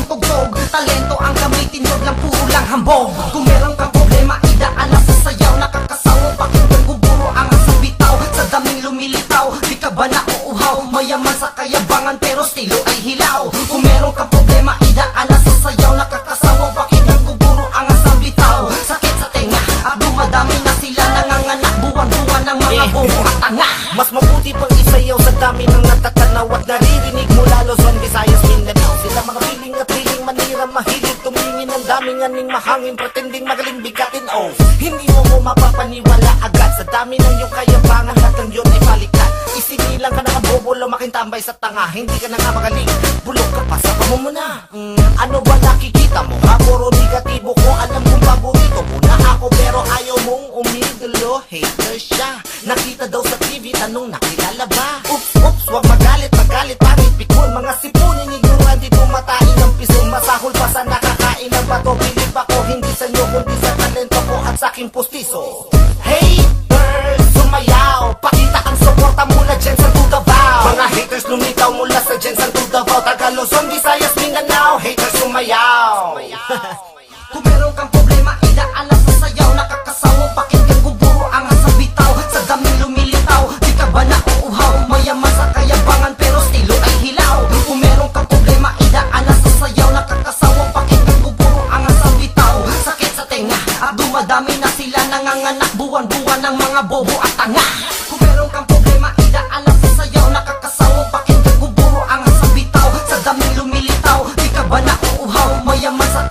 tugtog. Talento ang gamitin, wag lang puro lang hambog. Kung meron kang problema, idaan na sa sayaw. Nakakasawa, pakinggan guburo ang asang bitaw. Sa daming lumilitaw, di ka ba nauuhaw? Mayaman sa kayabangan pero estilo ay hilaw. Kung meron kang problema, idaan na sa sayaw. Nakakasawa, pakinggan guburo ang asang bitaw. Sakit sa tenga at dumadami na sila. Nanganganak buwan-buwan ng mga bobo at tanga. Mas mabuti pang isayaw sa dami ng natatanaw at naririnig mula Luzon, Visayas, Mindanao. Sila mga piling at piling manira, mahilig tumingin ng daming aning mahangin, pretending magaling bigatin. Oh, hindi mo mapapaniwala agad sa dami ng iyong kayabangan, hanggang yun ay balikan. Isinilang ka na ang bobo, lumaking tambay sa tanga. Hindi ka na nga magaling, bulok ka pa sa pamumuna. Ano ba nakikita mo? Puro negatibo ko, alam kong paborito mo na ako, pero ayaw mong umidolo. Hater siya, nakita daw sa TV, tanong nakilala ba? Oops, wag magalit, pangit pikon. Mga sipunin, ignorante, tumatain ng piso. Masahol pa sa nakakain ng bato. Bilib ako, hindi sa inyo, kundi sa talento ko at sa aking pustiso. Haters, sumayaw, pakita ang suporta mula Jensen to Davao. Mga haters lumitaw mula sa Jensen to Davao. Taga Luzon, Visayas, Mindanao, haters sumayaw. Kung meron kang problema, idaan lang sa sayaw. Nakakasawa, pakinggan guburo ang asang bitaw. Sa daming lumilitaw, di ka ba nauuhaw? Mayaman sa kayabangan pero estilo ay hilaw. Kung meron kang problema, idaan lang sa sayaw. Nakakasawa, pakinggan guburo ang asang bitaw. Sakit sa tenga at dumadami na sila. Nanganganak buwan-buwan ng mga bobo at tanga. Kung meron kang problema, idaan lang sa sayaw. Nakakasawa, pakinggan guburo ang asang bitaw. Sa daming lumilitaw, di ka ba nauuhaw? Mayaman sa